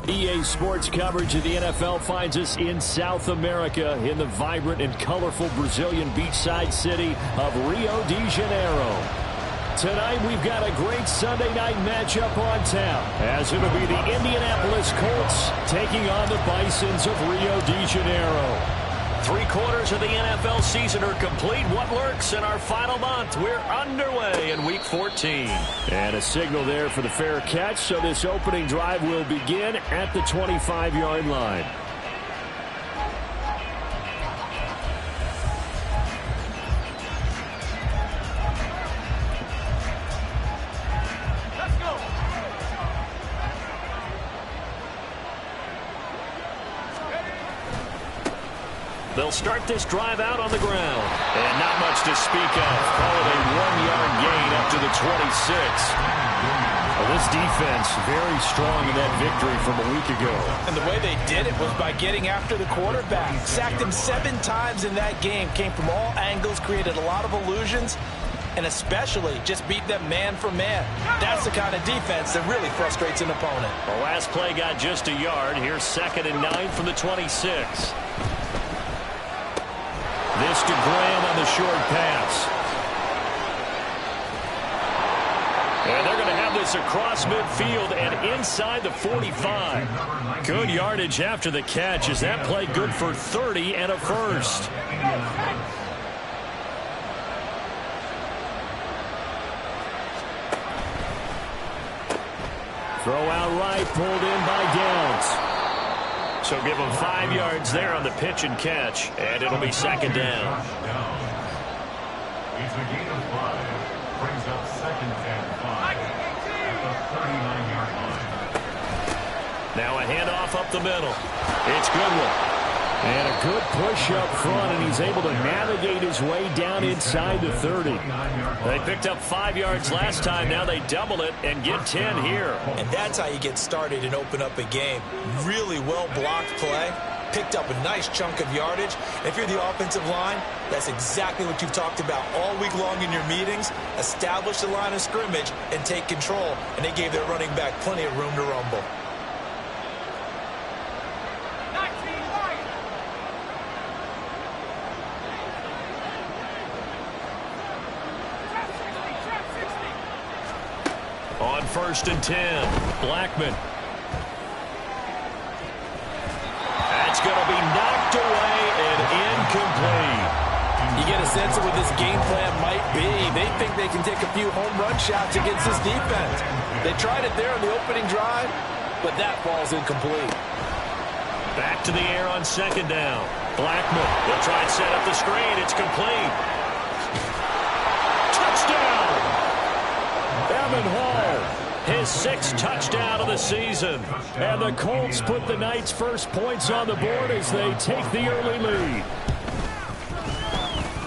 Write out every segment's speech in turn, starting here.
EA Sports coverage of the NFL finds us in South America in the vibrant and colorful Brazilian beachside city of Rio de Janeiro. Tonight we've got a great Sunday night matchup on tap, as it'll be the Indianapolis Colts taking on the Bisons of Rio de Janeiro. 3/4 of the NFL season are complete. What lurks in our final month? We're underway in Week 14. And a signal there for the fair catch, so this opening drive will begin at the 25-yard line. They'll start this drive out on the ground. And not much to speak of. Call it a 1-yard gain up to the 26. Well, this defense very strong in that victory from a week ago. And the way they did it was by getting after the quarterback. Sacked him 7 times in that game. Came from all angles, created a lot of illusions, and especially just beat them man for man. That's the kind of defense that really frustrates an opponent. The last play got just a yard. Here's 2nd and 9 from the 26. This to Graham on the short pass. And they're going to have this across midfield and inside the 45. Good yardage after the catch. Is that play good for 30 and a first? Throw out right, pulled in by Downs. So give them 5 yards there on the pitch and catch, and it'll be 2nd down. It's a gain of 5. Brings up 2nd and 5 at the 39-yard line. Now a handoff up the middle. It's Goodwin. And a good push up front, and he's able to navigate his way down inside the 30. They picked up 5 yards last time. Now they double it and get 10 here. And that's how you get started and open up a game. Really well-blocked play. Picked up a nice chunk of yardage. And if you're the offensive line, that's exactly what you've talked about all week long in your meetings. Establish the line of scrimmage and take control. And they gave their running back plenty of room to rumble. On 1st and 10, Blackman. That's going to be knocked away and incomplete. You get a sense of what this game plan might be. They think they can take a few home run shots against this defense. They tried it there on the opening drive, but that ball's incomplete. Back to the air on 2nd down. Blackman will try and set up the screen. It's complete. Touchdown! Evan Hall, his 6th touchdown of the season. And the Colts put the night's first points on the board as they take the early lead.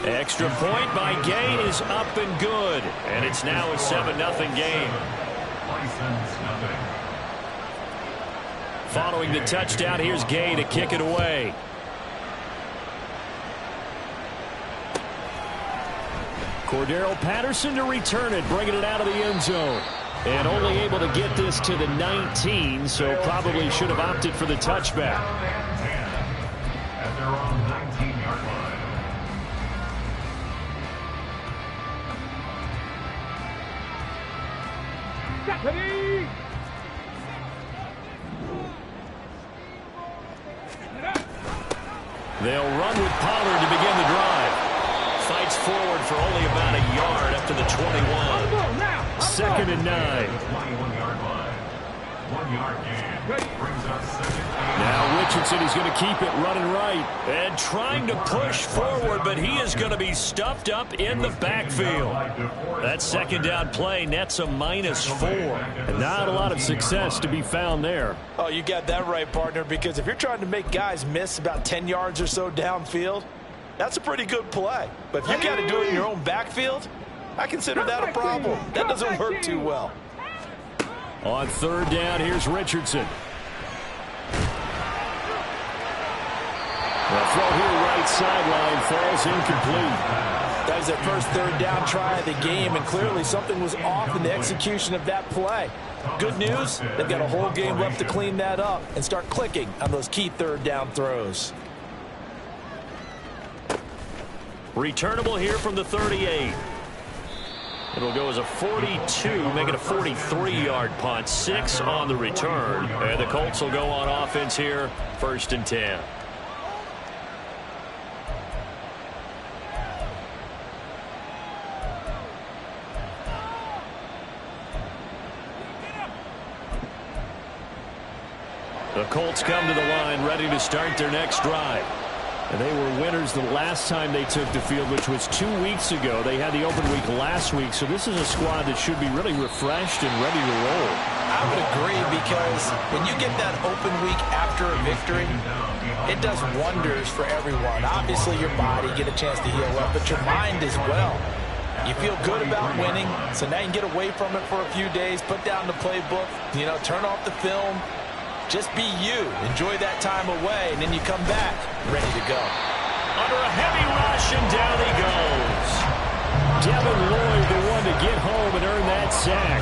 Extra point by Gay is up and good. And it's now a 7-0 game. Following the touchdown, here's Gay to kick it away. Cordero Patterson to return it, bringing it out of the end zone. And only able to get this to the 19, so probably should have opted for the touchback. At their own 19-yard line. Deputy! They'll run with Pollard to begin the drive. Fights forward for only about a yard up to the 21. 2nd and 9. 21-yard line. 1 yard gain. Brings up 2nd. Now Richardson is going to keep it running right. And trying to push forward, but he is going to be stuffed up in the backfield. That 2nd down play nets a -4. And not a lot of success to be found there. Oh, you got that right, partner, because if you're trying to make guys miss about 10 yards or so downfield, that's a pretty good play. But if you got to do it in your own backfield, I consider that a problem. That doesn't work too well. On 3rd down, here's Richardson. The throw here right sideline falls incomplete. That was their first 3rd down try of the game, and clearly something was off in the execution of that play. Good news, they've got a whole game left to clean that up and start clicking on those key third down throws. Returnable here from the 38. It'll go as a 42, make it a 43-yard punt. 6 on the return. And the Colts will go on offense here, 1st and 10. The Colts come to the line, ready to start their next drive. And they were winners the last time they took the field, which was 2 weeks ago. They had the open week last week, so this is a squad that should be really refreshed and ready to roll. I would agree, because when you get that open week after a victory, it does wonders for everyone. Obviously, your body, get a chance to heal up, but your mind as well. You feel good about winning, so now you can get away from it for a few days, put down the playbook, turn off the film. Just be you. Enjoy that time away, and then you come back ready to go. Under a heavy rush, and down he goes. Devin Lloyd, the one to get home and earn that sack.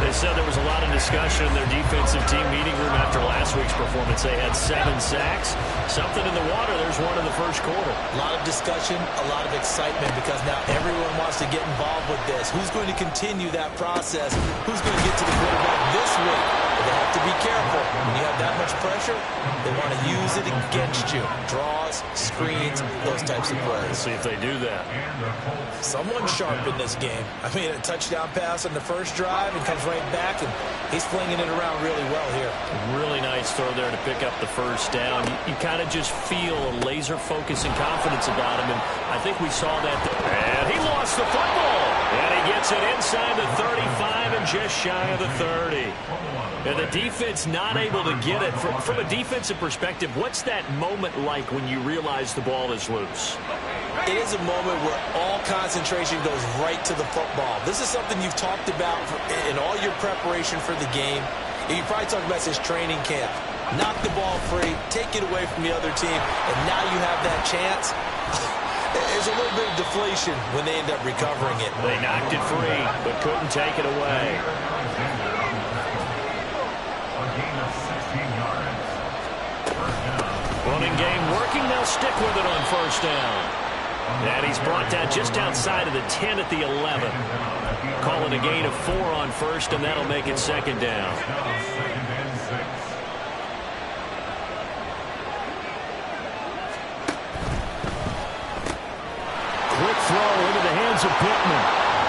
They said there was a lot of discussion in their defensive team meeting room after last week's performance. They had 7 sacks. Something in the water. There's one in the first quarter. A lot of discussion, a lot of excitement, because now everyone wants to get involved with this. Who's going to continue that process? Who's going to get to the quarterback this week? But they have to be careful. When you have that much pressure, they want to use it against you. Draws, screens, those types of plays. Let's see if they do that. Someone sharp in this game. I mean, a touchdown pass on the first drive and comes right back, and he's flinging it around really well here. Really nice throw there to pick up the first down. You kind of just feel a laser focus and confidence about him, and I think we saw that. And he lost the football, and he gets it inside the 35 and just shy of the 30. And the defense not able to get it. From a defensive perspective, what's that moment like when you realize the ball is loose? It is a moment where all concentration goes right to the football. This is something you've talked about in all your preparation for the game. You probably talked about this training camp. Knock the ball free, take it away from the other team, and now you have that chance. There's a little bit of deflation when they end up recovering it. They knocked it free, but couldn't take it away. Running game working. They'll stick with it on 1st down. And he's brought down just outside of the 10 at the 11. Calling a gain of 4 on 1st, and that'll make it 2nd down. Quick throw into the hands of Pittman.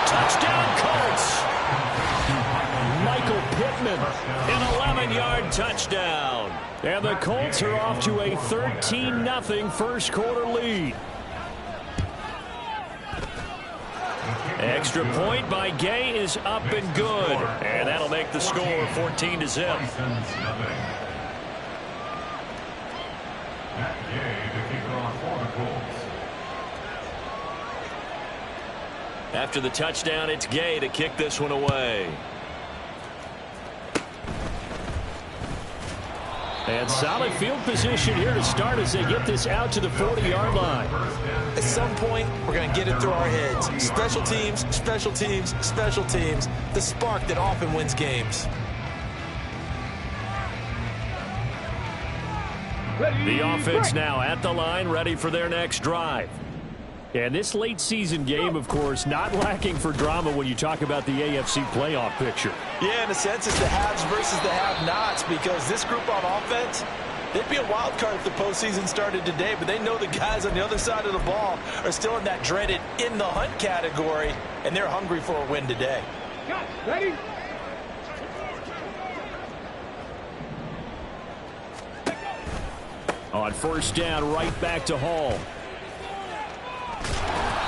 Touchdown, Colts. Michael Pittman, an 11-yard touchdown. And the Colts are off to a 13-0 first quarter lead. Extra point by Gay is up and good. And that'll make the score 14-0. After the touchdown, it's Gay to kick this one away. And solid field position here to start as they get this out to the 40-yard line. At some point, we're going to get it through our heads. Special teams, special teams, special teams. The spark that often wins games. The offense now at the line, ready for their next drive. And this late season game, of course, not lacking for drama when you talk about the AFC playoff picture. Yeah, in a sense, it's the haves versus the have-nots, because this group on offense, they'd be a wild card if the postseason started today, but they know the guys on the other side of the ball are still in that dreaded in-the-hunt category, and they're hungry for a win today. Ready? On 1st down, right back to Hall.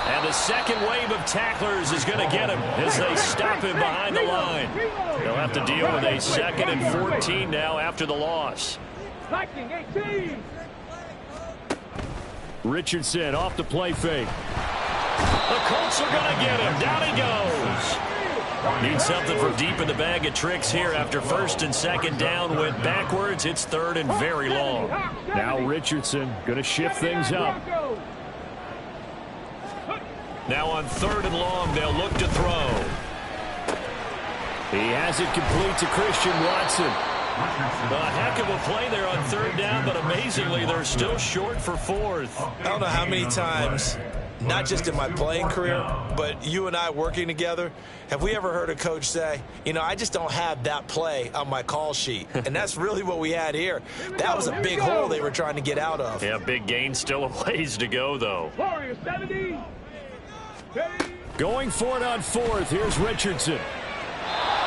And the second wave of tacklers is going to get him as they stop him behind the line. They'll have to deal with a 2nd and 14 now after the loss. Richardson off the play fake. The Colts are going to get him. Down he goes. Need something from deep in the bag of tricks here after 1st and 2nd down went backwards. It's 3rd and very long. Now Richardson going to shift things up. Now on 3rd and long, they'll look to throw. He has it complete to Christian Watson. A heck of a play there on third down, but amazingly, they're still short for fourth. I don't know how many times, not just in my playing career, but you and I working together, have we ever heard a coach say, you know, I just don't have that play on my call sheet. And that's really what we had here. That was a big hole they were trying to get out of. Yeah, big gain, still a ways to go, though. Warriors 70. Going for it on fourth, here's Richardson.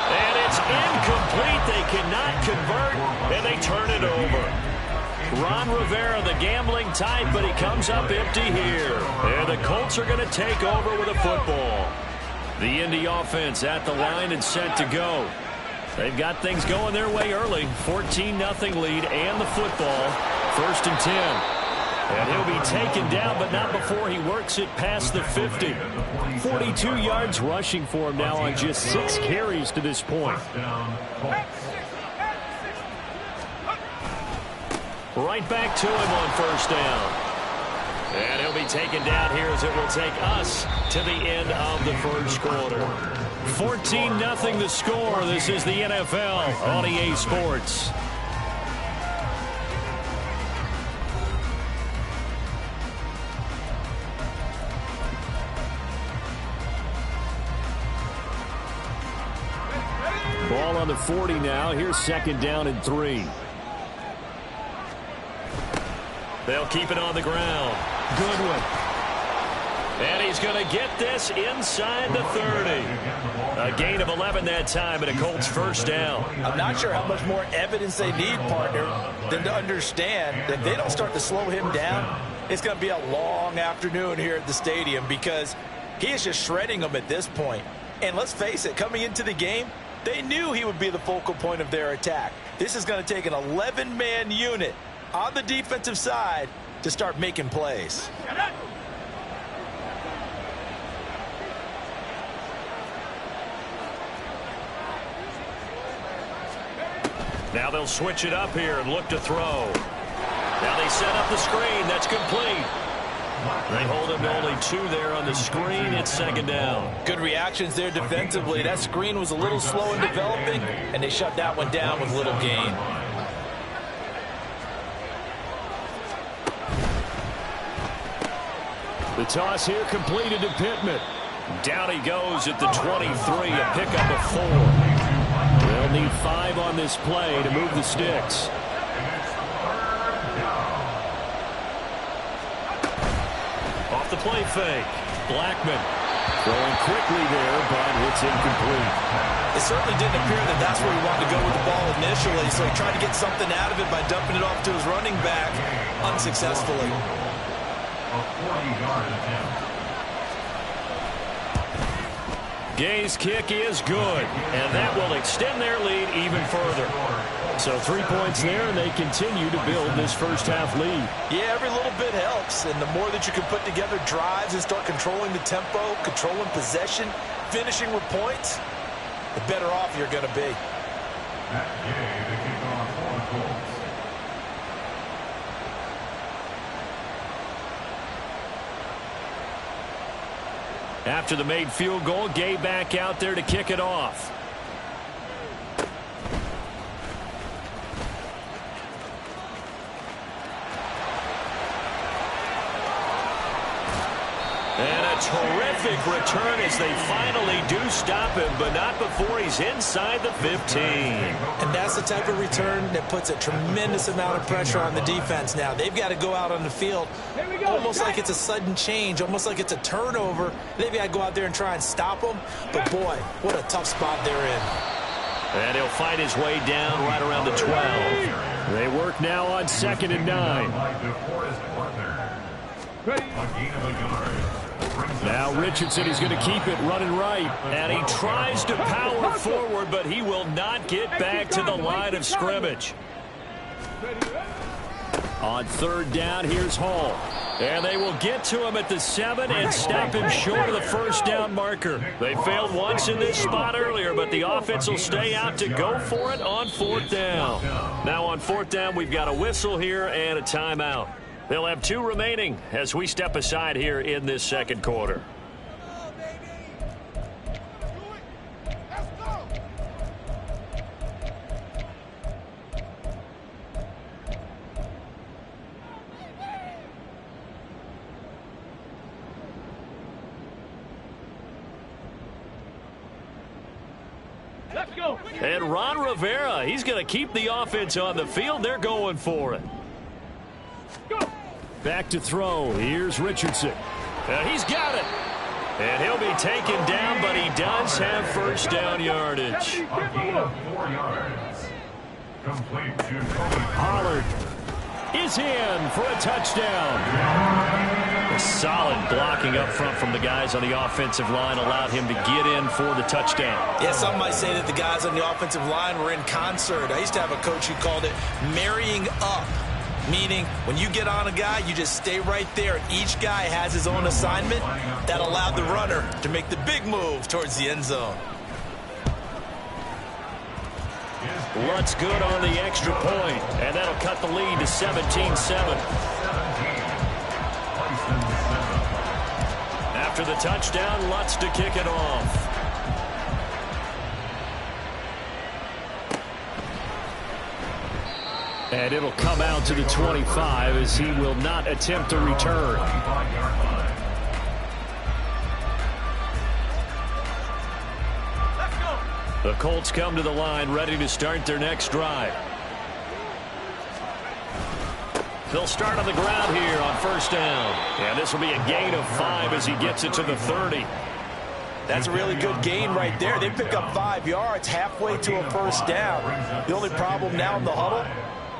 And it's incomplete. They cannot convert, and they turn it over. Ron Rivera, the gambling type, but he comes up empty here. And the Colts are going to take over with a football. The Indy offense at the line and set to go. They've got things going their way early. 14-0 lead and the football. 1st and 10. And he'll be taken down, but not before he works it past the 50. 42 yards rushing for him now on just 6 carries to this point. Right back to him on 1st down. And he'll be taken down here as it will take us to the end of the 1st quarter. 14-0 the score. This is the NFL on EA Sports. Ball on the 40 now. Here's 2nd down and 3. They'll keep it on the ground. Goodwin. And he's going to get this inside the 30. A gain of 11 that time and a Colts 1st down. I'm not sure how much more evidence they need, partner, than to understand that if they don't start to slow him down, it's going to be a long afternoon here at the stadium because he is just shredding them at this point. And let's face it, coming into the game, they knew he would be the focal point of their attack. This is going to take an 11-man unit on the defensive side to start making plays. Now they'll switch it up here and look to throw. Now they set up the screen. That's complete. They hold him to only 2 there on the screen. It's 2nd down. Good reactions there defensively. That screen was a little slow in developing, and they shut that one down with little gain. The toss here completed to Pittman. Down he goes at the 23, a pickup of 4. They'll need 5 on this play to move the sticks. Off the play fake. Blackman throwing quickly there, but it's incomplete. It certainly didn't appear that that's where he wanted to go with the ball initially, so he tried to get something out of it by dumping it off to his running back unsuccessfully. A 40-yard attempt. Gay's kick is good, and that will extend their lead even further. So 3 points there, and they continue to build this first-half lead. Yeah, every little bit helps, and the more that you can put together drives and start controlling the tempo, controlling possession, finishing with points, the better off you're going to be. That Gay, the kickoff for the Colts. After the made field goal, Gay back out there to kick it off. And a terrific return as they finally do stop him, but not before he's inside the 15. And that's the type of return that puts a tremendous amount of pressure on the defense now. They've got to go out on the field almost like it's a sudden change, almost like it's a turnover. They've got to go out there and try and stop them. But, boy, what a tough spot they're in. And he'll fight his way down right around the 12. They work now on 2nd and 9. Now Richardson is going to keep it running right. And he tries to power forward, but he will not get back to the line of scrimmage. On 3rd down, here's Hall. And they will get to him at the 7 and stop him short of the 1st down marker. They failed once in this spot earlier, but the offense will stay out to go for it on 4th down. Now on 4th down, we've got a whistle here and a timeout. They'll have 2 remaining as we step aside here in this 2nd quarter. Let's go. And Ron Rivera, he's going to keep the offense on the field. They're going for it. Go. Back to throw. Here's Richardson. He's got it. And he'll be taken down, but he does have first down yardage. A gain of 4 yards. Complete to Pollard is in for a touchdown. A solid blocking up front from the guys on the offensive line allowed him to get in for the touchdown. Yeah, some might say that the guys on the offensive line were in concert. I used to have a coach who called it marrying up, meaning when you get on a guy, you just stay right there. Each guy has his own assignment. That allowed the runner to make the big move towards the end zone. Lutz good on the extra point, and that'll cut the lead to 17-7. After the touchdown, Lutz to kick it off. And it'll come out to the 25 as he will not attempt to return. The Colts come to the line ready to start their next drive. They'll start on the ground here on first down. And this will be a gain of 5 as he gets it to the 30. That's a really good gain right there. They pick up 5 yards halfway to a first down. The only problem now in the huddle,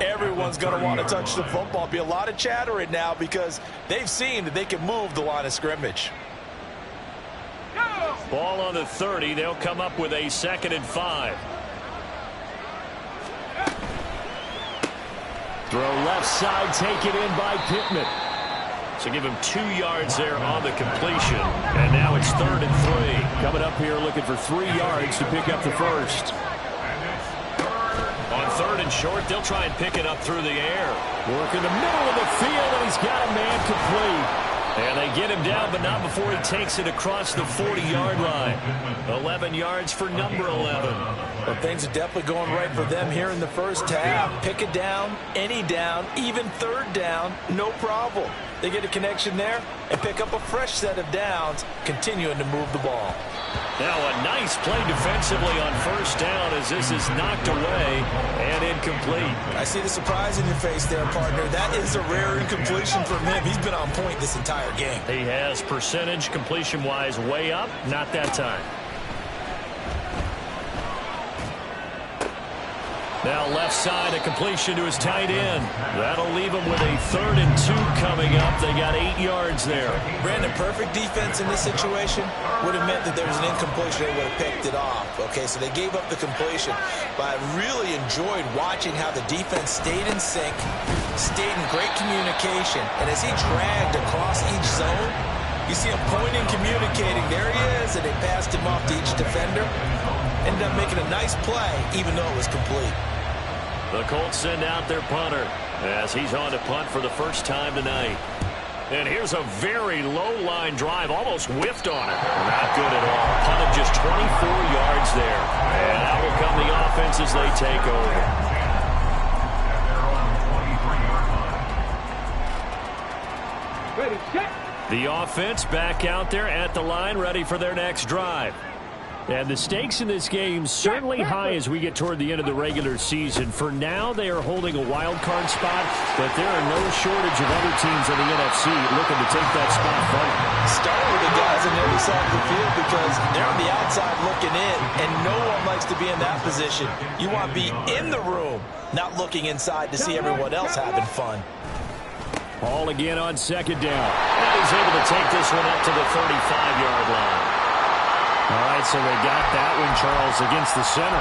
everyone's going to want to touch the football. Be a lot of chattering now because they've seen that they can move the line of scrimmage. Ball on the 30. They'll come up with a 2nd and 5. Throw left side, taken in by Pittman. So give him 2 yards there on the completion. And now it's 3rd and 3. Coming up here looking for 3 yards to pick up the first. On 3rd and short, they'll try and pick it up through the air. Work in the middle of the field, and he's got a man complete. And they get him down, but not before he takes it across the 40-yard line. 11 yards for number 11. Well, things are definitely going right for them here in the first half. Pick it down, any down, even 3rd down, no problem. They get a connection there and pick up a fresh set of downs, continuing to move the ball. Now a nice play defensively on first down as this is knocked away and incomplete. I see the surprise in your face there, partner. That is a rare incompletion from him. He's been on point this entire game. He has percentage completion-wise way up, not that time. Now left side, a completion to his tight end. That'll leave him with a 3rd and 2 coming up. They got 8 yards there. Brandon, perfect defense in this situation would have meant that there was an incompletion. They would have picked it off. Okay, so they gave up the completion. But I really enjoyed watching how the defense stayed in sync, stayed in great communication. And as he dragged across each zone, you see him pointing, communicating. There he is, and they passed him off to each defender. Ended up making a nice play, even though it was complete. The Colts send out their punter as he's on to punt for the first time tonight. And here's a very low-line drive, almost whiffed on it. Not good at all. Punted just 24 yards there. And out will come the offense as they take over. Ready, check. The offense back out there at the line, ready for their next drive. And the stakes in this game certainly high as we get toward the end of the regular season. For now, they are holding a wild card spot, but there are no shortage of other teams in the NFC looking to take that spot from them. Start with the guys on the other side of the field because they're on the outside looking in, and no one likes to be in that position. You want to be in the room, not looking inside to see everyone else having fun. Ball again on 2nd down. And he's able to take this one up to the 35-yard line. All right, so they got that one, Charles, against the center.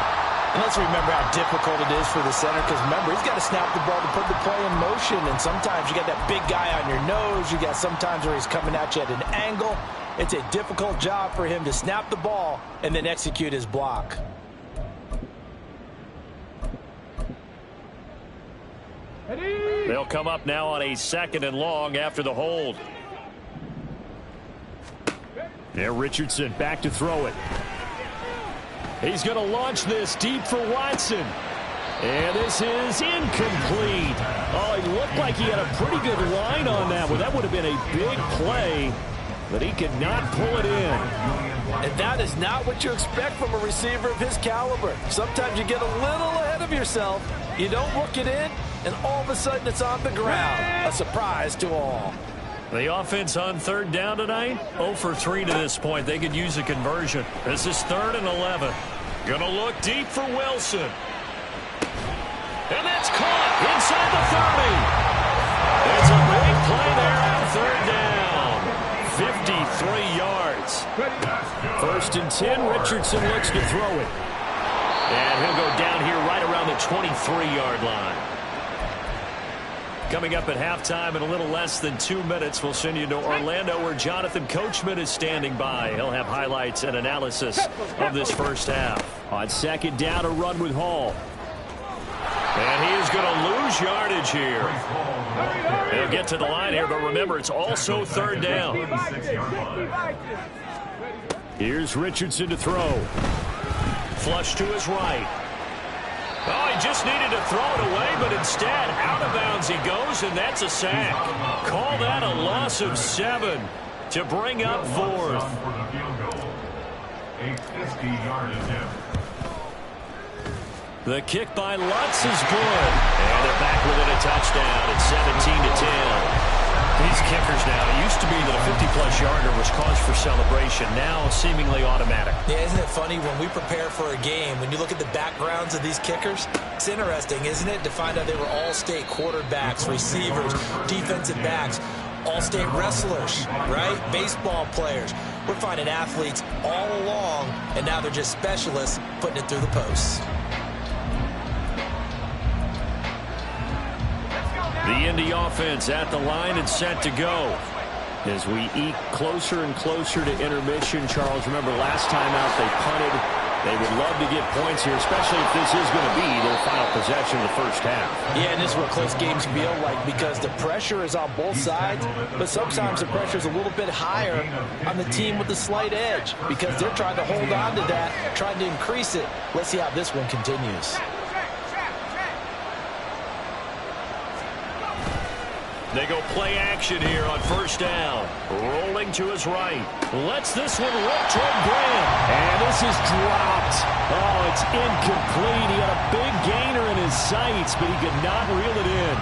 And let's remember how difficult it is for the center because, remember, he's got to snap the ball to put the play in motion. And sometimes you got that big guy on your nose. You got sometimes where he's coming at you at an angle. It's a difficult job for him to snap the ball and then execute his block. Ready. They'll come up now on a 2nd and long after the hold. There, Richardson back to throw it. He's going to launch this deep for Watson. And this is incomplete. Oh, he looked like he had a pretty good line on that one. That would have been a big play, but he could not pull it in. And that is not what you expect from a receiver of his caliber. Sometimes you get a little ahead of yourself. You don't look it in, and all of a sudden it's on the ground. A surprise to all. The offense on third down tonight, 0 for 3 to this point. They could use a conversion. This is 3rd and 11. Going to look deep for Wilson. And that's caught inside the 30. It's a big play there on third down. 53 yards. 1st and 10. Richardson looks to throw it. And he'll go down here right around the 23-yard line. Coming up at halftime in a little less than 2 minutes, we'll send you to Orlando where Jonathan Coachman is standing by. He'll have highlights and analysis of this first half. On 2nd down, a run with Hall. And he is going to lose yardage here. He'll get to the line here, but remember, it's also 3rd down. Here's Richardson to throw. Flush to his right. Oh, he just needed to throw it away, but instead, out of bounds he goes, and that's a sack. Call that a loss of 7 to bring up 4th. A 50-yard attempt. The kick by Lutz is good. And they're back within a touchdown. It's 17-10. These kickers now, it used to be that a 50-plus yarder was cause for celebration. Now seemingly automatic. Yeah, isn't it funny when we prepare for a game, when you look at the backgrounds of these kickers, it's interesting, isn't it, to find out they were all-state quarterbacks, receivers, defensive backs, all-state wrestlers, right? Baseball players. We're finding athletes all along, and now they're just specialists putting it through the posts. The Indy offense at the line and set to go. As we eke closer and closer to intermission, Charles, remember last time out they punted. They would love to get points here, especially if this is going to be their final possession of the first half. Yeah, and this is what close games feel like because the pressure is on both sides, but sometimes the pressure is a little bit higher on the team with the slight edge because they're trying to hold on to that, trying to increase it. Let's see how this one continues. They go play action here on 1st down. Rolling to his right. Lets this one rip toward Graham. And this is dropped. Oh, it's incomplete. He had a big gainer in his sights, but he could not reel it in.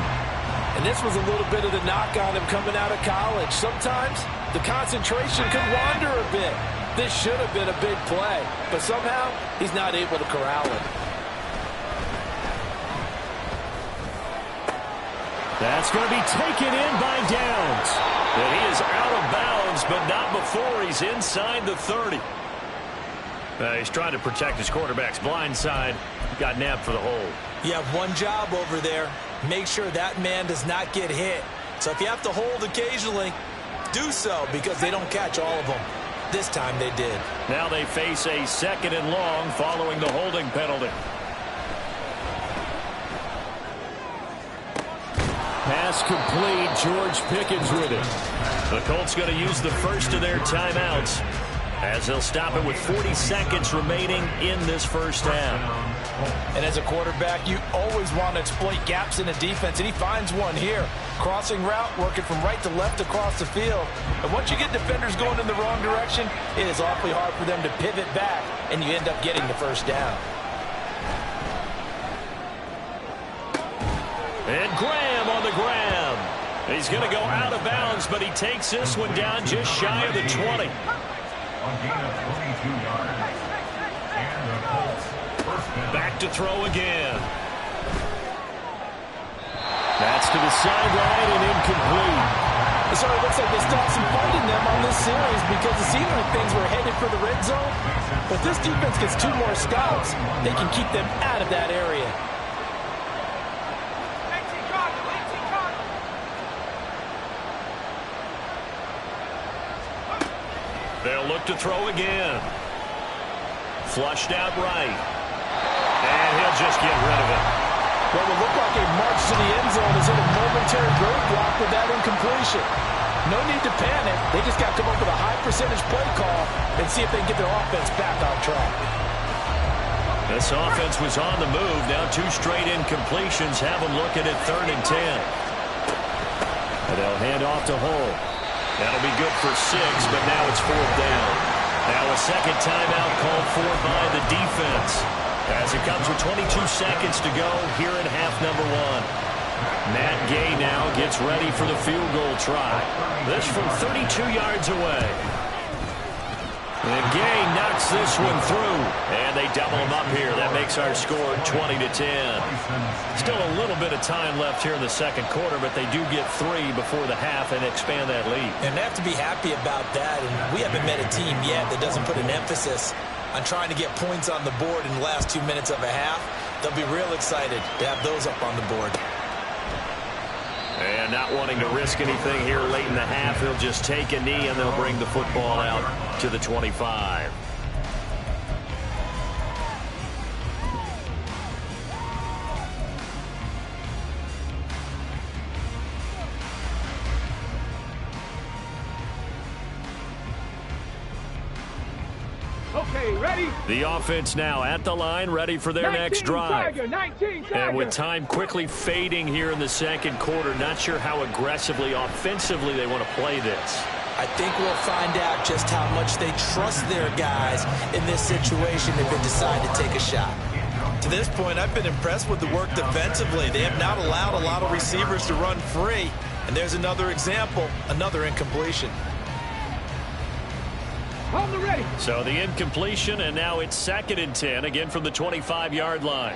And this was a little bit of the knock on him coming out of college. Sometimes the concentration could wander a bit. This should have been a big play, but somehow he's not able to corral it. That's going to be taken in by Downs. And he is out of bounds, but not before he's inside the 30. He's trying to protect his quarterback's blind side. Got nabbed for the hold. You have one job over there. Make sure that man does not get hit. So if you have to hold occasionally, do so because they don't catch all of them. This time they did. Now they face a 2nd and long following the holding penalty. Pass complete. George Pickens with it. The Colts going to use the first of their timeouts as they'll stop it with 40 seconds remaining in this first half. And as a quarterback, you always want to exploit gaps in a defense, and he finds one here. Crossing route, working from right to left across the field. And once you get defenders going in the wrong direction, it is awfully hard for them to pivot back, and you end up getting the first down. And Graham on the grab. He's going to go out of bounds, but he takes this one down just shy of the 20. A gain of 22 yards. And the Colts first down. Back to throw again. That's to the sideline and incomplete. So it looks like they still have some fight in them on this series because it seemed like things were headed for the red zone. But this defense gets 2 more stops. They can keep them out of that area. They'll look to throw again. Flushed out right. And he'll just get rid of it. What would look like a march to the end zone is in a momentary roadblock with that incompletion. No need to panic. They just got to come up with a high percentage play call and see if they can get their offense back on track. This offense was on the move. Now 2 straight incompletions have them looking at 3rd and 10. And they'll hand off to Hull. That'll be good for 6, but now it's 4th down. Now a second timeout called for by the defense. As it comes with 22 seconds to go here in half number one. Matt Gay now gets ready for the field goal try. This from 32 yards away. And Gay knocks this one through. And they double him up here. That makes our score 20-10. Still a little bit of time left here in the second quarter, but they do get 3 before the half and expand that lead. And they have to be happy about that. And we haven't met a team yet that doesn't put an emphasis on trying to get points on the board in the last 2 minutes of a half. They'll be real excited to have those up on the board. And not wanting to risk anything here late in the half, he'll just take a knee and they'll bring the football out to the 25. Okay, ready? The offense now at the line, ready for their next drive. Tiger, 19 Tiger. And with time quickly fading here in the second quarter, not sure how aggressively, offensively they want to play this. I think we'll find out just how much they trust their guys in this situation if they decide to take a shot. To this point, I've been impressed with the work defensively. They have not allowed a lot of receivers to run free. And there's another example, another incompletion. On the ready. So the incompletion, and now it's 2nd and 10, again from the 25-yard line.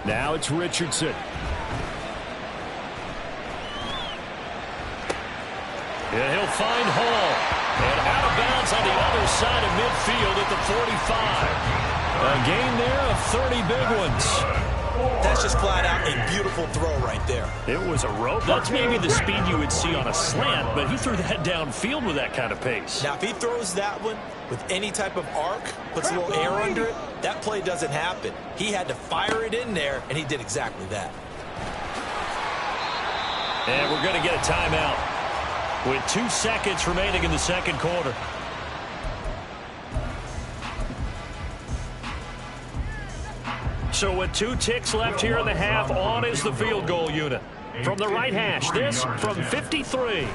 Now it's Richardson. And he'll find Hall. And out of bounds on the other side of midfield at the 45. A gain there of 30 big ones. That's just flat out a beautiful throw right there. It was a rope. That's maybe the speed you would see on a slant, but he threw that downfield with that kind of pace. Now, if he throws that one with any type of arc, puts a little air under it, that play doesn't happen. He had to fire it in there, and he did exactly that. And we're going to get a timeout with 2 seconds remaining in the second quarter. So with 2 ticks left here in the half, on is the field goal unit. From the right hash, this from 53.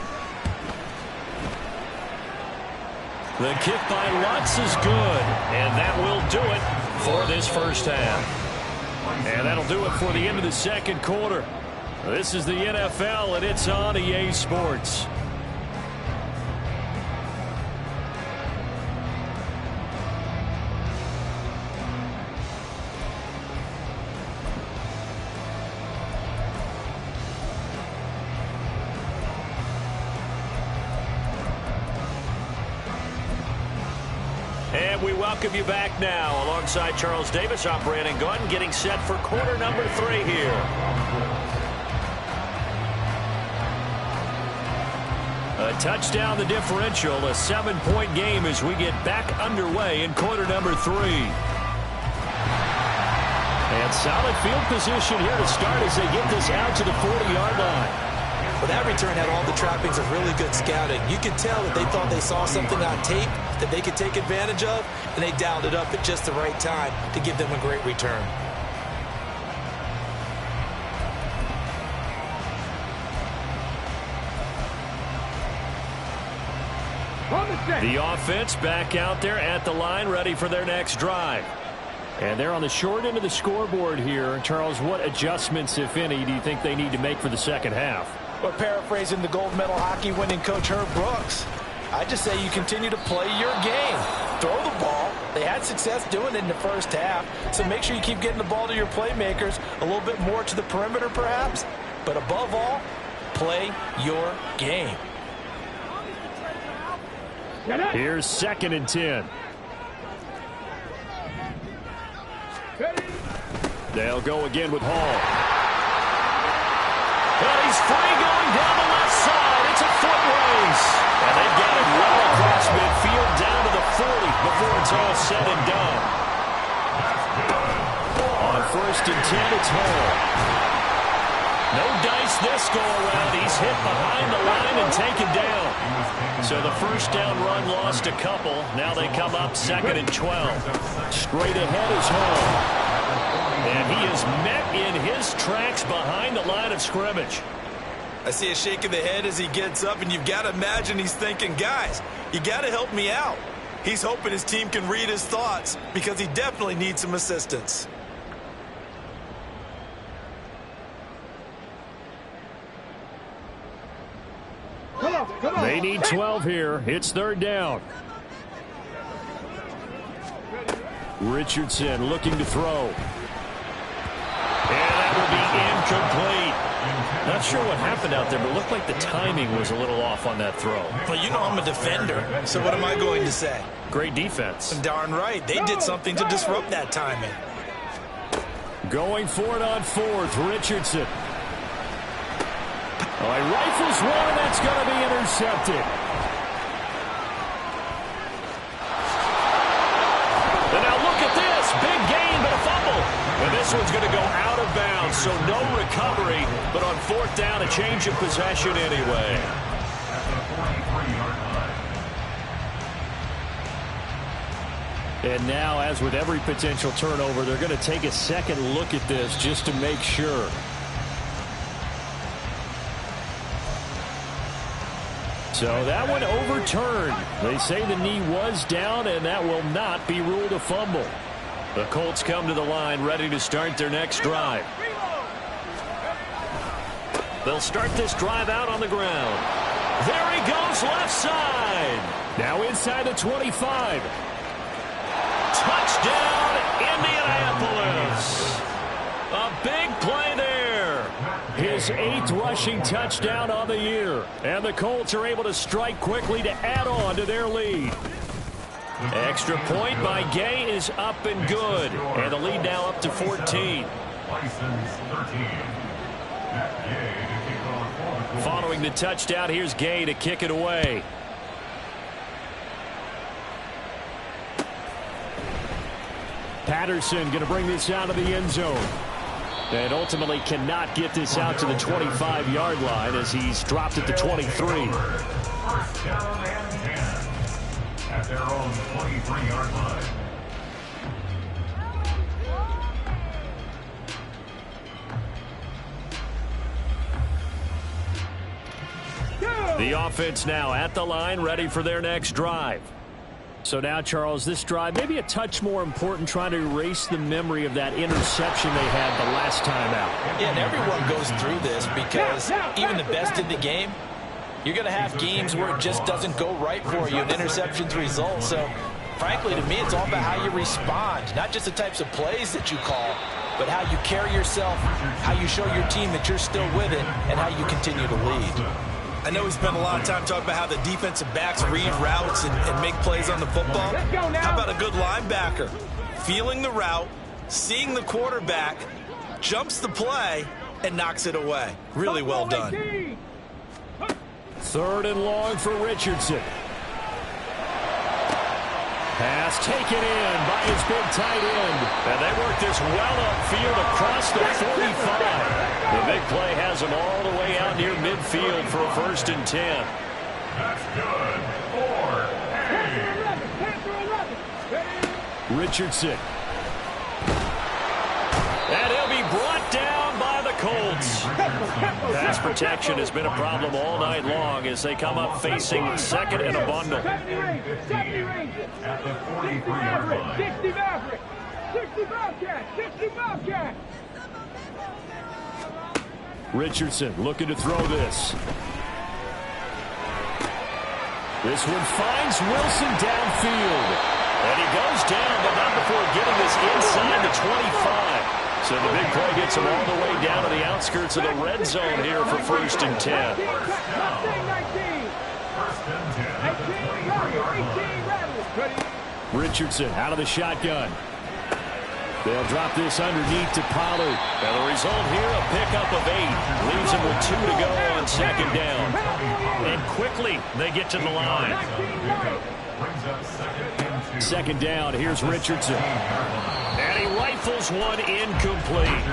The kick by Lutz is good, and that will do it for this first half. And that'll do it for the end of the second quarter. This is the NFL, and it's on EA Sports. And we welcome you back now alongside Charles Davis. I'm Brandon Gordon getting set for quarter number 3 here. A touchdown the differential, a 7-point game as we get back underway in quarter number 3. And solid field position here to start as they get this out to the 40-yard line. Well, that return had all the trappings of really good scouting. You could tell that they thought they saw something on tape that they could take advantage of, and they dialed it up at just the right time to give them a great return. The offense back out there at the line, ready for their next drive. And they're on the short end of the scoreboard here. Charles, what adjustments, if any, do you think they need to make for the second half? Well, paraphrasing the gold medal hockey winning coach Herb Brooks, I just say you continue to play your game. Throw the ball. They had success doing it in the first half, so make sure you keep getting the ball to your playmakers, a little bit more to the perimeter perhaps, but above all, play your game. Here's 2nd and 10. They'll go again with Hall. And he's free going down the left side. It's a foot race. And they've got it well across midfield down to the 40 before it's all said and done. On 1st and 10, it's Hall. No dice this go-around. He's hit behind the line and taken down. So the first down run lost a couple. Now they come up 2nd and 12. Straight ahead is Hall. And he is met in his tracks behind the line of scrimmage. I see a shake of the head as he gets up, and you've got to imagine he's thinking, guys, you got to help me out. He's hoping his team can read his thoughts because he definitely needs some assistance. Come on. They need 12 here. It's third down. Richardson looking to throw. And that will be incomplete. Not sure what happened out there, but it looked like the timing was a little off on that throw. Well, you know I'm a defender, so what am I going to say? Great defense. Darn right. They did something to disrupt that timing. Going for it on fourth, Richardson. Oh, he rifles one, and that's going to be intercepted. And now look at this. Big gain, but a fumble. And this one's going to go out of bounds, so no recovery. But on fourth down, a change of possession anyway. And now, as with every potential turnover, they're going to take a second look at this just to make sure. So that one overturned. They say the knee was down, and that will not be ruled a fumble. The Colts come to the line ready to start their next drive. They'll start this drive out on the ground. There he goes, left side. Now inside the 25. Touchdown, Indianapolis. A big play there. His 8th rushing touchdown on the year. And the Colts are able to strike quickly to add on to their lead. Extra point by Gay is up and good. And the lead now up to 14. Following the touchdown, here's Gay to kick it away. Patterson going to bring this out of the end zone. And ultimately cannot get this out to the 25-yard line as he's dropped at the 23. First down and 10 at their own 23-yard line. The offense now at the line, ready for their next drive. So now, Charles, this drive maybe a touch more important, trying to erase the memory of that interception they had the last time out. Yeah, and everyone goes through this because even the best in the game, you're going to have games where it just doesn't go right for you, and interceptions result. So, frankly, to me, it's all about how you respond, not just the types of plays that you call, but how you carry yourself, how you show your team that you're still with it, and how you continue to lead. I know we spent a lot of time talking about how the defensive backs read routes and make plays on the football. How about a good linebacker? Feeling the route, seeing the quarterback, jumps the play, and knocks it away. Really well done. Third and long for Richardson. Pass taken in by his big tight end. And they work this well upfield across the 45. The big play has him all the way out near midfield for a 1st and 10. That's good. 4 Richardson. And he'll be brought down by the Colts. Pass protection has been a problem all night long as they come up facing 2nd and a bundle. At the 43-yard line. 60 Maverick. 60 Bobcat. 60 Bobcat. Richardson looking to throw this. This one finds Wilson downfield. And he goes down, but not before getting this inside the 25. So the big play gets him all the way down to the outskirts of the red zone here for 1st and 10. Richardson out of the shotgun. They'll drop this underneath to Pollard. And the result here, a pickup of 8. Leaves him with 2 to go on 2nd down. And quickly, they get to the line. 2nd down, here's Richardson. And he rifles one incomplete.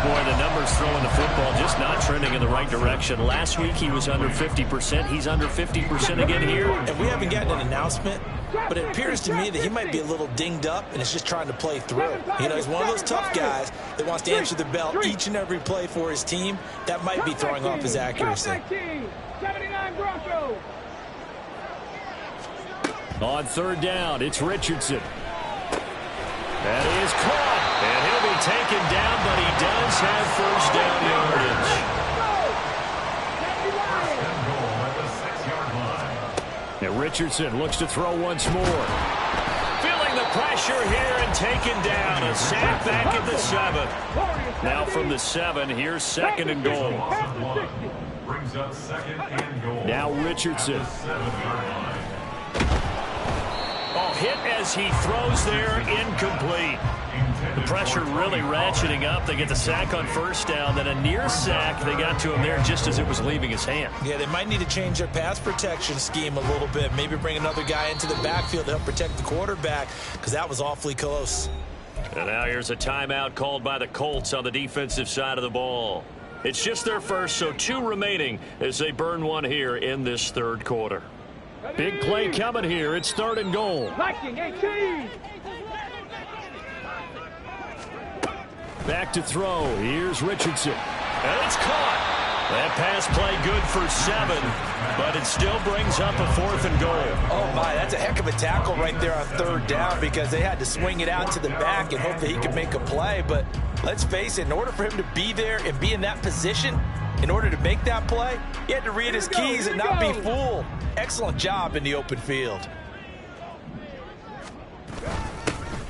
Boy, the numbers throwing the football just not trending in the right direction. Last week he was under 50%. He's under 50% again here. And we haven't gotten an announcement, but it appears to me that he might be a little dinged up and is just trying to play through. You know, he's one of those tough guys that wants to answer the bell each and every play for his team. That might be throwing off his accuracy. 79 Broncos. On third down, it's Richardson. That is caught, and he'll be taken down, but he does have first down yardage. And Richardson looks to throw once more. Feeling the pressure here and taken down. A sack back at the 7. Now from the 7, here's second and goal. Brings up second and goal. Now Richardson. Oh, hit as he throws there, incomplete. The pressure really ratcheting up. They get the sack on first down, then a near sack. They got to him there just as it was leaving his hand. Yeah, they might need to change their pass protection scheme a little bit. Maybe bring another guy into the backfield to help protect the quarterback, because that was awfully close. And now here's a timeout called by the Colts on the defensive side of the ball. It's just their first, so 2 remaining as they burn one here in this third quarter. Big play coming here. It's third and goal. Liking 18. Back to throw. Here's Richardson. And it's caught. That pass play good for 7, but it still brings up a 4th and goal. Oh, my, that's a heck of a tackle right there on third down, because they had to swing it out to the back and hope that he could make a play. But let's face it, in order for him to be there and be in that position, in order to make that play, he had to read his keys and not be fooled. Excellent job in the open field.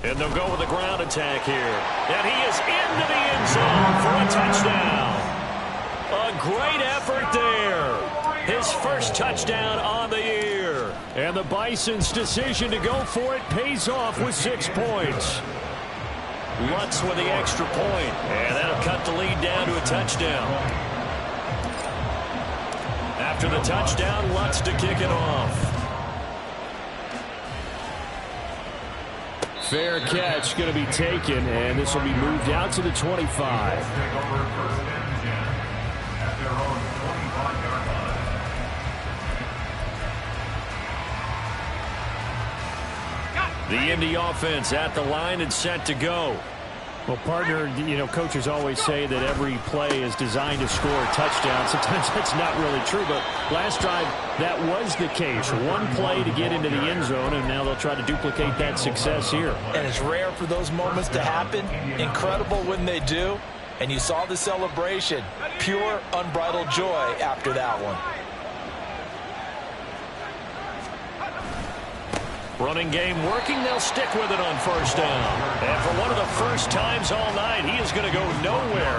And they'll go with a ground attack here. And he is into the end zone for a touchdown. A great effort there. His first touchdown on the year. And the Bison's decision to go for it pays off with 6 points. Lutz with the extra point. And that'll cut the lead down to a touchdown. After the touchdown, Lutz to kick it off. Fair catch going to be taken, and this will be moved out to the 25. The Indy offense at the line and set to go. Well, partner, coaches always say that every play is designed to score a touchdown. Sometimes that's not really true, but last drive, that was the case. One play to get into the end zone, and now they'll try to duplicate that success here. And it's rare for those moments to happen. Incredible when they do. And you saw the celebration. Pure, unbridled joy after that one. Running game working. They'll stick with it on first down. And for one of the first times all night, he is going to go nowhere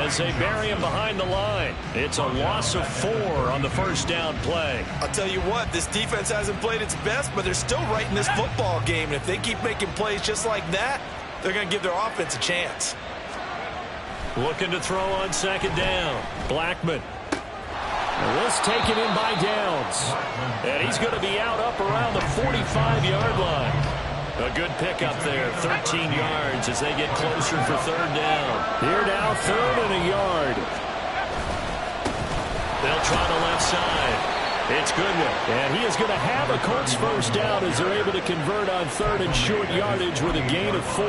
as they bury him behind the line. It's a loss of 4 on the first down play. I'll tell you what, this defense hasn't played its best, but they're still right in this football game. And if they keep making plays just like that, they're going to give their offense a chance. Looking to throw on second down. Blackman. This taken in by Downs. And he's going to be out up around the 45-yard line. A good pickup there, 13 yards as they get closer for third down. Here now, 3rd and a yard. They'll try the left side. It's Goodwin. And he is going to have a Colts first down as they're able to convert on 3rd and short yardage with a gain of 4.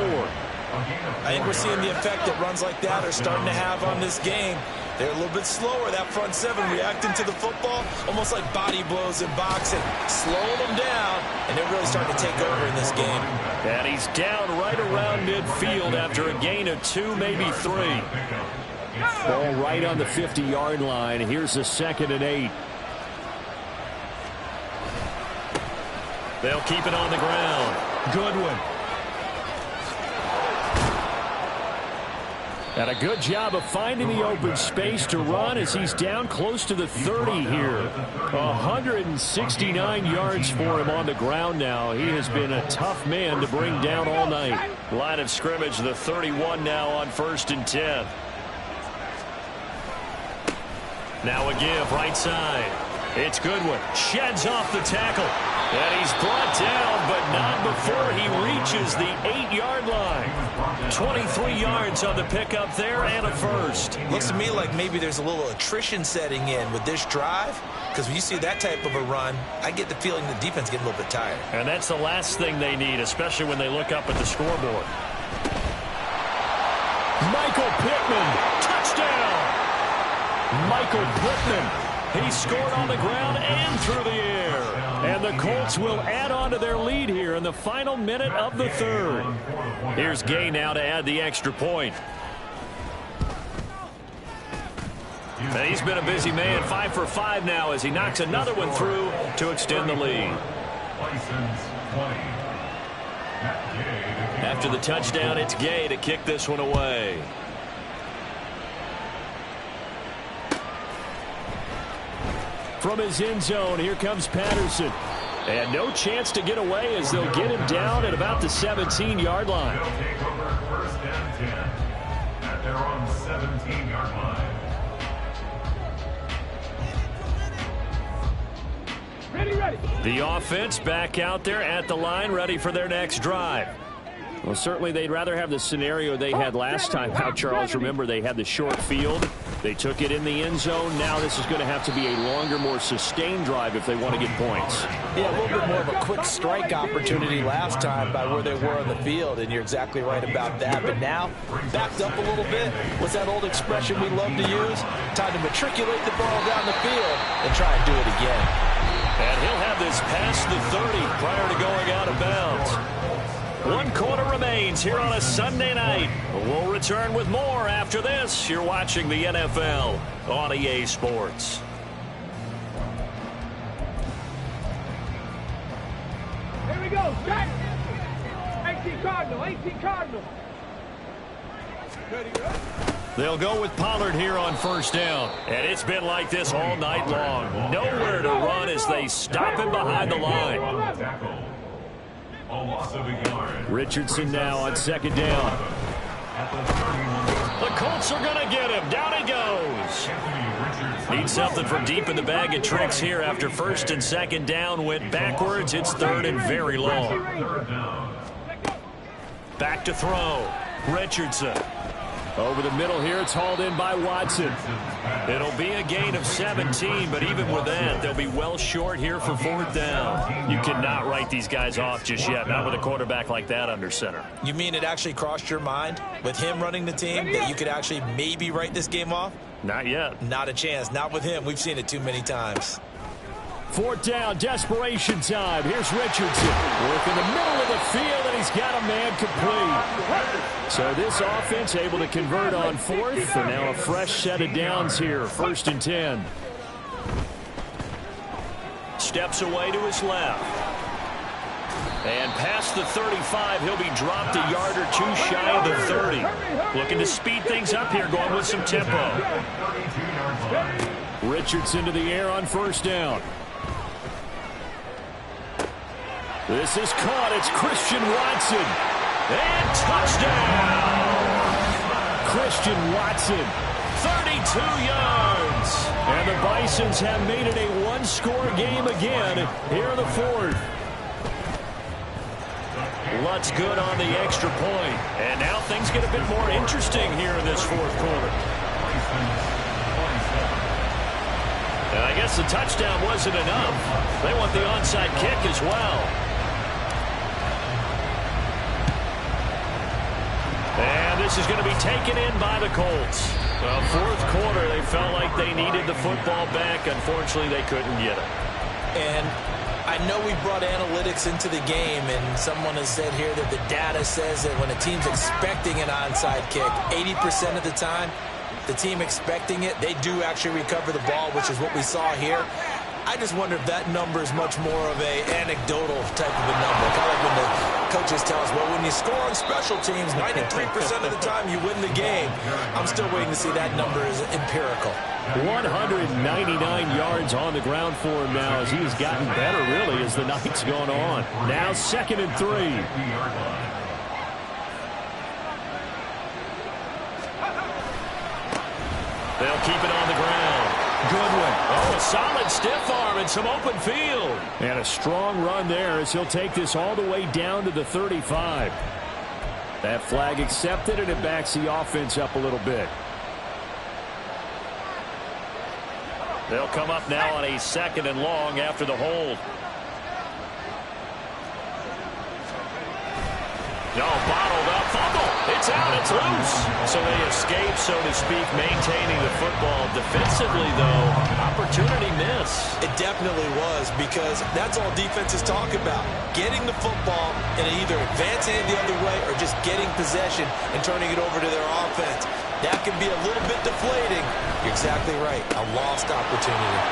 I think we're seeing the effect that runs like that are starting to have on this game. They're a little bit slower, that front 7, reacting to the football, almost like body blows in boxing, slowing them down, and they're really starting to take over in this game. And he's down right around midfield after a gain of 2, maybe 3. Ball right on the 50-yard line. Here's a 2nd and 8. They'll keep it on the ground. Goodwin. And a good job of finding the open space to run as he's down close to the 30 here. 169 yards for him on the ground now. He has been a tough man to bring down all night. Line of scrimmage, the 31 now on 1st and 10. Now a give, right side. It's Goodwin. Sheds off the tackle. And he's brought down, but not before he reaches the 8-yard line. 23 yards on the pickup there and a first. Looks to me like maybe there's a little attrition setting in with this drive, because when you see that type of a run, I get the feeling the defense getting a little bit tired. And that's the last thing they need, especially when they look up at the scoreboard. Michael Pittman, touchdown! Michael Pittman, he scored on the ground and through the air. And the Colts will add on to their lead here in the final minute of the third. Here's Gay now to add the extra point. And he's been a busy man, 5 for 5 now as he knocks another one through to extend the lead. After the touchdown, it's Gay to kick this one away. From his end zone, here comes Patterson. And no chance to get away as they'll get him down at about the 17-yard line. They'll take over first and 10 at their own 17-yard line. Ready. The offense back out there at the line, ready for their next drive. Well, certainly they'd rather have the scenario they had last time out, Charles. Remember, they had the short field. They took it in the end zone. Now this is going to have to be a longer, more sustained drive if they want to get points. Yeah, a little bit more of a quick strike opportunity last time by where they were on the field, and you're exactly right about that. But now, backed up a little bit. What's that old expression we love to use? Time to matriculate the ball down the field and try and do it again. And he'll have this past the 30 prior to going out of bounds. 1 quarter remains here on a Sunday night. We'll return with more after this. You're watching the NFL on EA Sports. Here we go. Jack. 18 Cardinal. Ready. They'll go with Pollard here on first down. And it's been like this all night long. Nowhere to run as they stop him behind the line. A loss of a yard. Richardson now on second down. The Colts are going to get him. Down he goes. Need something from deep in the bag of tricks here after first and second down went backwards. It's third and very long. Back to throw. Richardson. Over the middle here, it's hauled in by Watson. It'll be a gain of 17, but even with that, they'll be well short here for fourth down. You cannot write these guys off just yet, not with a quarterback like that under center. You mean it actually crossed your mind with him running the team that you could actually maybe write this game off? Not yet. Not a chance. Not with him. We've seen it too many times. Fourth down, desperation time. Here's Richardson. Work in the middle of the field, and he's got a man complete. So this offense able to convert on fourth, and now a fresh set of downs here. First and 10. Steps away to his left. And past the 35, he'll be dropped a yard or two shy of the 30. Looking to speed things up here, going with some tempo. Richardson to the air on first down. This is caught. It's Christian Watson. And touchdown! Christian Watson, 32 yards. And the Bisons have made it a one-score game again here in the fourth. Lutz good on the extra point. And now things get a bit more interesting here in this fourth quarter. And I guess the touchdown wasn't enough. They want the onside kick as well. And this is going to be taken in by the Colts. Well, fourth quarter, they felt like they needed the football back. Unfortunately, they couldn't get it. And I know we brought analytics into the game, and someone has said here that the data says that when a team's expecting an onside kick, 80% of the time, the team expecting it, they do actually recover the ball, which is what we saw here. I just wonder if that number is much more of a anecdotal type of a number. Kind of like when the coaches tell us, well, when you score on special teams, 93% of the time you win the game. I'm still waiting to see that number is empirical. 199 yards on the ground for him now as he's gotten better, really, as the night's gone on. Now second and 3. They'll keep it on the ground. Goodwin. Oh, a solid stiff arm and some open field. And a strong run there as he'll take this all the way down to the 35. That flag accepted, and it backs the offense up a little bit. They'll come up now on a second and long after the hold. No, bottled up. Fumble. It's out. It's loose. So they escape, so to speak, maintaining the football. Defensively, though, opportunity miss. It definitely was, because that's all defenses talk about. Getting the football and either advancing it the other way or just getting possession and turning it over to their offense. That can be a little bit deflating. You're exactly right. A lost opportunity.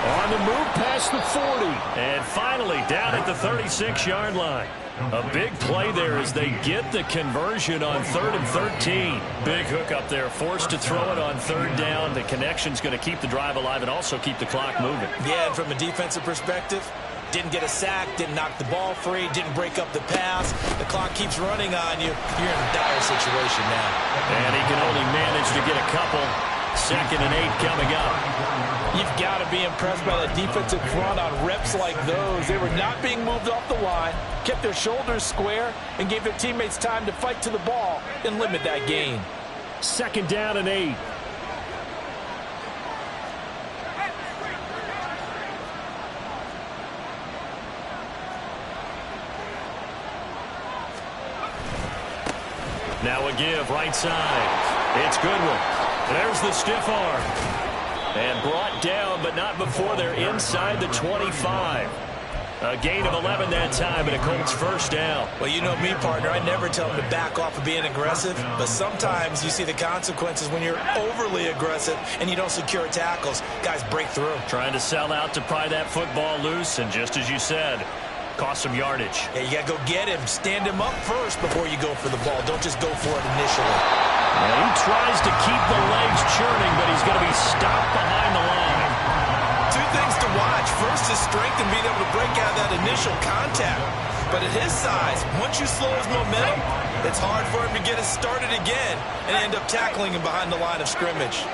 On the move past the 40. And finally down at the 36-yard line. A big play there as they get the conversion on 3rd and 13. Big hook up there. Forced to throw it on 3rd down. The connection's going to keep the drive alive and also keep the clock moving. Yeah, and from a defensive perspective, didn't get a sack, didn't knock the ball free, didn't break up the pass. The clock keeps running on you. You're in a dire situation now. And he can only manage to get a couple. 2nd and 8 coming up. You've got to be impressed by the defensive front on reps like those. They were not being moved off the line, kept their shoulders square, and gave their teammates time to fight to the ball and limit that gain. 2nd down and 8. Now a give right side. It's Goodwin. There's the stiff arm. And brought down, but not before they're inside the 25. A gain of 11 that time, and a Colts first down. Well, you know me, partner. I never tell them to back off of being aggressive, but sometimes you see the consequences when you're overly aggressive and you don't secure tackles. Guys break through. Trying to sell out to pry that football loose, and just as you said, cost some yardage. Yeah, you got to go get him. Stand him up first before you go for the ball. Don't just go for it initially. And he tries to keep the legs churning, but he's going to be stopped behind the line. Two things to watch. First, his strength and being able to break out that initial contact. But at his size, once you slow his momentum, it's hard for him to get it started again and end up tackling him behind the line of scrimmage.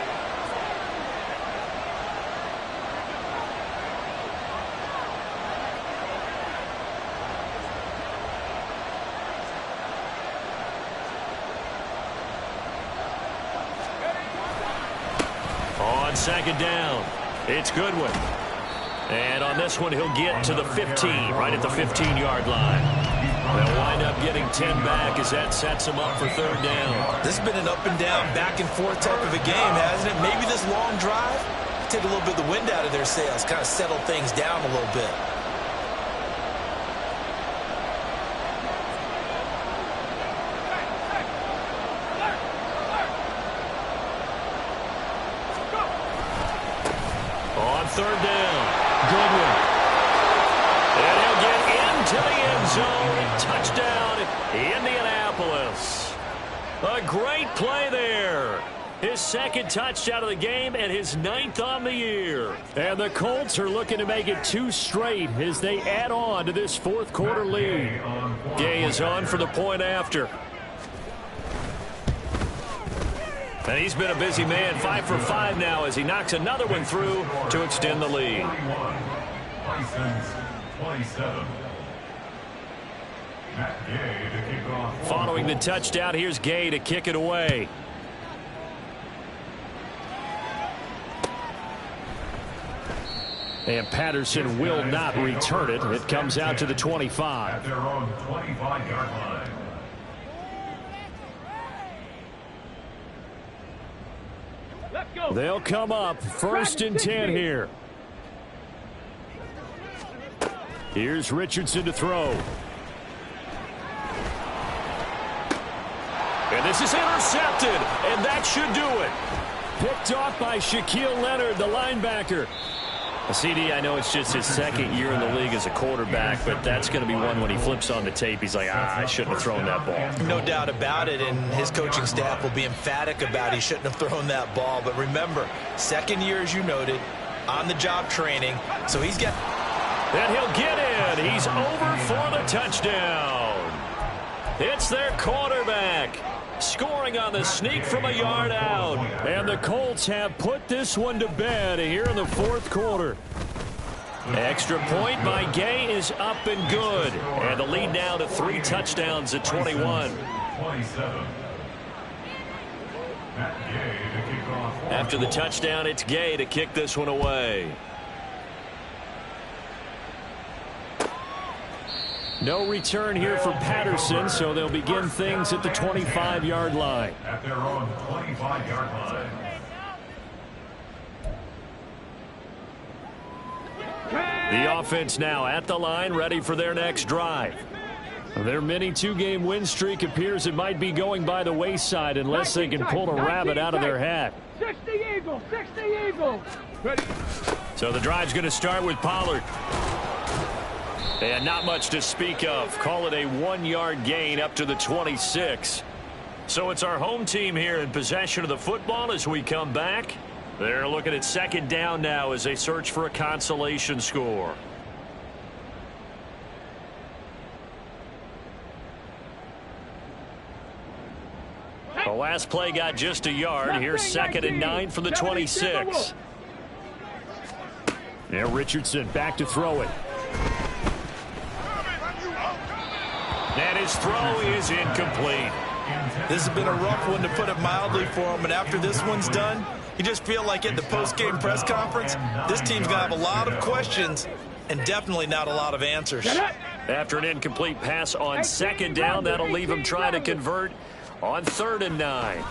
On 2nd down, it's Goodwin. And on this one, he'll get to the 15, right at the 15-yard line. They'll wind up getting 10 back as that sets him up for 3rd down. This has been an up and down, back and forth type of a game, hasn't it? Maybe this long drive, take a little bit of the wind out of their sails, kind of settle things down a little bit. On 3rd down, Goodwin. And he'll get into the end zone. Touchdown, Indianapolis. A great play there. His 2nd touchdown of the game and his 9th on the year. And the Colts are looking to make it 2 straight as they add on to this 4th quarter lead. Gay is on for the point after. And he's been a busy man, 5 for 5 now as he knocks another one through to extend the lead. 27. Matt Gay to kick off. Following the touchdown, here's Gay to kick it away. And Patterson will not return it. It comes out to the 25. At their own 25-yard line. They'll come up 1st and 10 here. Here's Richardson to throw. And this is intercepted, and that should do it. Picked off by Shaquille Leonard, the linebacker. CD, I know it's just his 2nd year in the league as a quarterback, but that's going to be one when he flips on the tape. He's like, I shouldn't have thrown that ball. No doubt about it, and his coaching staff will be emphatic about he shouldn't have thrown that ball. But remember, 2nd year, as you noted, on-the-job training, so he's got... And he'll get in. He's over for the touchdown. It's their quarterback. Scoring on the sneak from a yard out. And the Colts have put this one to bed here in the 4th quarter. Extra point by Gay is up and good. And the lead now to 3 touchdowns at 21. 27. Matt Gay to kick off. After the touchdown, it's Gay to kick this one away. No return here for Patterson, so they'll begin things at the 25-yard line. At their own 25-yard line. The offense now at the line, ready for their next drive. Their mini two-game win streak appears it might be going by the wayside unless they can pull a rabbit out of their hat. 60 Eagles, 60 Eagles. Ready. So the drive's going to start with Pollard. And not much to speak of. Call it a 1-yard gain up to the 26. So it's our home team here in possession of the football as we come back. They're looking at second down now as they search for a consolation score. The last play got just a yard. Here's 2nd and 9 from the 26. Now Richardson back to throw it. And his throw is incomplete. This has been a rough one, to put it mildly, for him. And after this one's done, you just feel like at the post-game press conference, this team's going to have a lot of questions and definitely not a lot of answers. After an incomplete pass on 2nd down, that'll leave him trying to convert on 3rd and 9.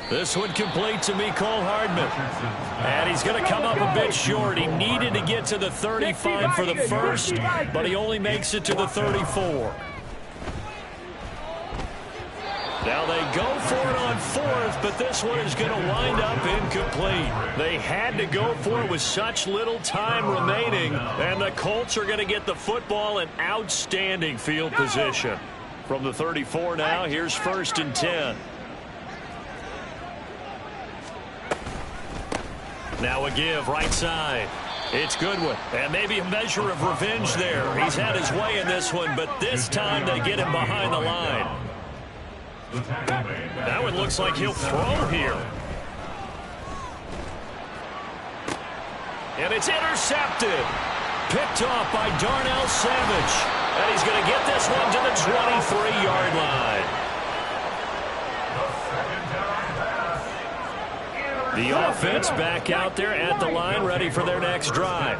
This one complete to Mecole Hardman. And he's going to come up a bit short. He needed to get to the 35 for the first, but he only makes it to the 34. Now they go for it on 4th, but this one is going to wind up incomplete. They had to go for it with such little time remaining, and the Colts are going to get the football in outstanding field position. From the 34 now, here's 1st and 10. Now a give right side. It's Goodwin, and maybe a measure of revenge there. He's had his way in this one, but this time they get him behind the line. That one looks like he'll throw here. And it's intercepted. Picked off by Darnell Savage. And he's going to get this one to the 23-yard line. The offense back out there at the line, ready for their next drive.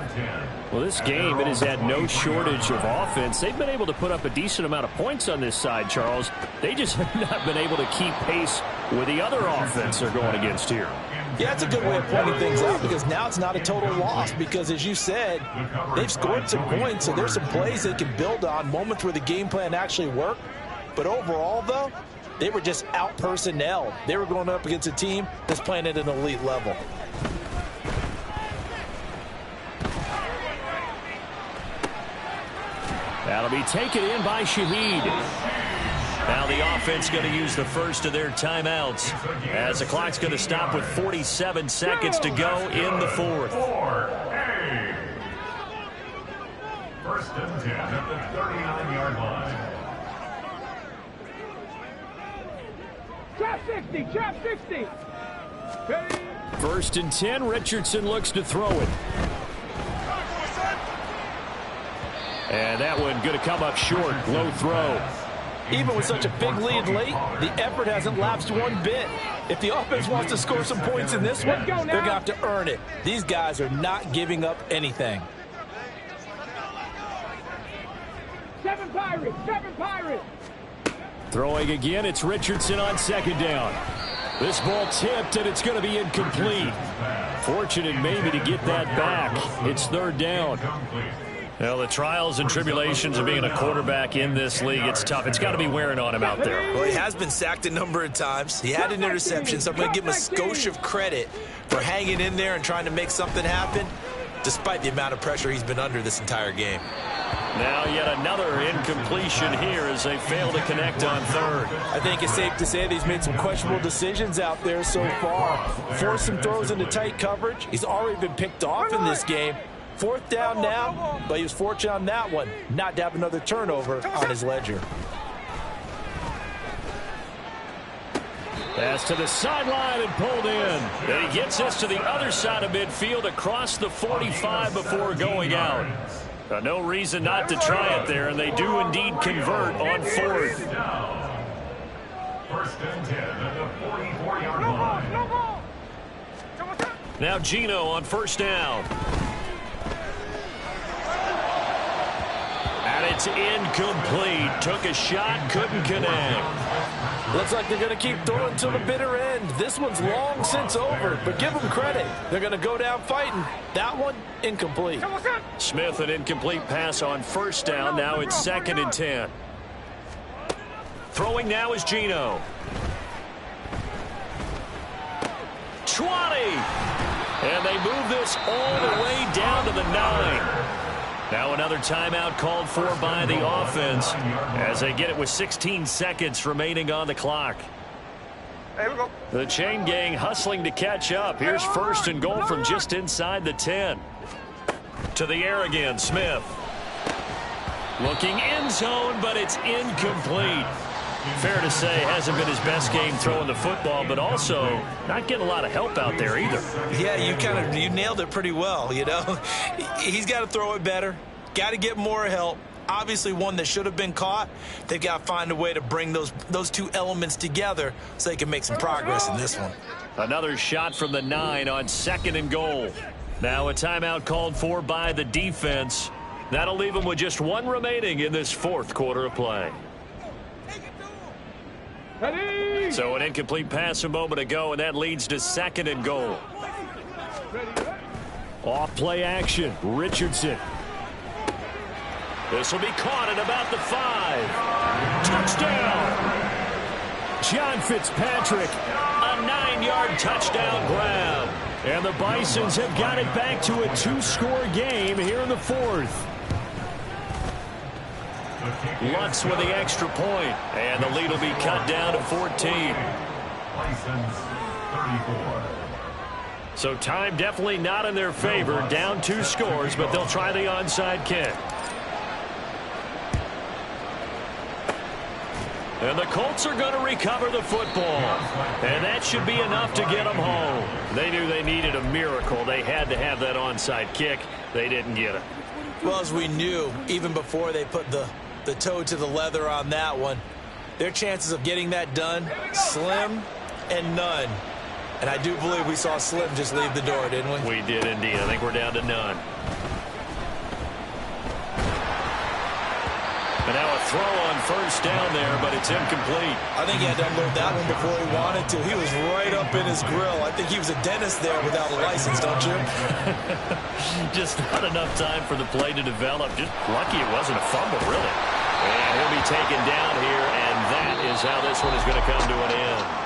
Well, this game, it has had no shortage of offense. They've been able to put up a decent amount of points on this side, Charles. They just have not been able to keep pace with the other offense they're going against here. Yeah, it's a good way of pointing things out, because now it's not a total loss, because as you said, they've scored some points, so there's some plays they can build on, moments where the game plan actually worked. But overall, though, they were just out personnel. They were going up against a team that's playing at an elite level. That'll be taken in by Shaheed. Now the offense going to use the first of their timeouts as the clock's going to stop with 47 seconds to go in the 4th. 1st and 10 at the 39-yard line. Trap 60, trap 60. Ready. 1st and 10, Richardson looks to throw it. And that one going to come up short, low throw. Even with such a big lead late, the effort hasn't lapsed one bit. If the offense wants to score some points in this one, they're going to have to earn it. These guys are not giving up anything. 7 Pirates, 7 Pirates. Throwing again, it's Richardson on 2nd down. This ball tipped, and it's going to be incomplete. Fortunate maybe to get that back. It's 3rd down. Well, the trials and tribulations of being a quarterback in this league, it's tough. It's got to be wearing on him out there. Well, he has been sacked a number of times. He had an interception, so I'm going to give him a skosh of credit for hanging in there and trying to make something happen, despite the amount of pressure he's been under this entire game. Now yet another incompletion here as they fail to connect on 3rd. I think it's safe to say that he's made some questionable decisions out there so far. Forced some throws into tight coverage. He's already been picked off in this game. 4th down now, but he was fortunate on that one not to have another turnover on his ledger. Pass to the sideline and pulled in. And he gets us to the other side of midfield across the 45 before going out. No reason not to try it there, and they do indeed convert on 4th. 1st and 10 at the 44-yard line. Now Gino on 1st down. It's incomplete. Took a shot, couldn't connect. Looks like they're going to keep throwing till the bitter end. This one's long since over, but give them credit. They're going to go down fighting. That one, incomplete. Smith, an incomplete pass on first down. Now it's 2nd and 10. Throwing now is Geno. 20. And they move this all the way down to the 9. Now another timeout called for by the offense as they get it with 16 seconds remaining on the clock. The chain gang hustling to catch up. Here's 1st and goal from just inside the 10. To the air again, Smith. Looking end zone, but it's incomplete. Fair to say, hasn't been his best game throwing the football, but also not getting a lot of help out there either. Yeah, you nailed it pretty well, you know. He's got to throw it better, got to get more help. Obviously one that should have been caught. They've got to find a way to bring those two elements together so they can make some progress in this one. Another shot from the 9 on 2nd and goal. Now a timeout called for by the defense. That'll leave them with just 1 remaining in this 4th quarter of play. So an incomplete pass a moment ago, and that leads to 2nd and goal. Off play action. Richardson. This will be caught at about the 5. Touchdown. John Fitzpatrick. A 9-yard touchdown grab. And the Bisons have got it back to a 2-score game here in the 4th. Lutz with the extra point, and the lead will be cut down to 14. Bisons, 34. So time definitely not in their favor. Down 2 scores, but they'll try the onside kick. And the Colts are going to recover the football. And that should be enough to get them home. They knew they needed a miracle. They had to have that onside kick. They didn't get it. Well, as we knew, even before they put the toe to the leather on that one, their chances of getting that done, slim and none. And I do believe we saw Slim just leave the door, didn't we? We did indeed. I think we're down to none. And now a throw on first down there, but it's incomplete. I think he had to unload that one before he wanted to. He was right up in his grill. I think he was a dentist there without a license, don't you? Just not enough time for the play to develop. Just lucky it wasn't a fumble, really. And he'll be taken down here, and that is how this one is going to come to an end.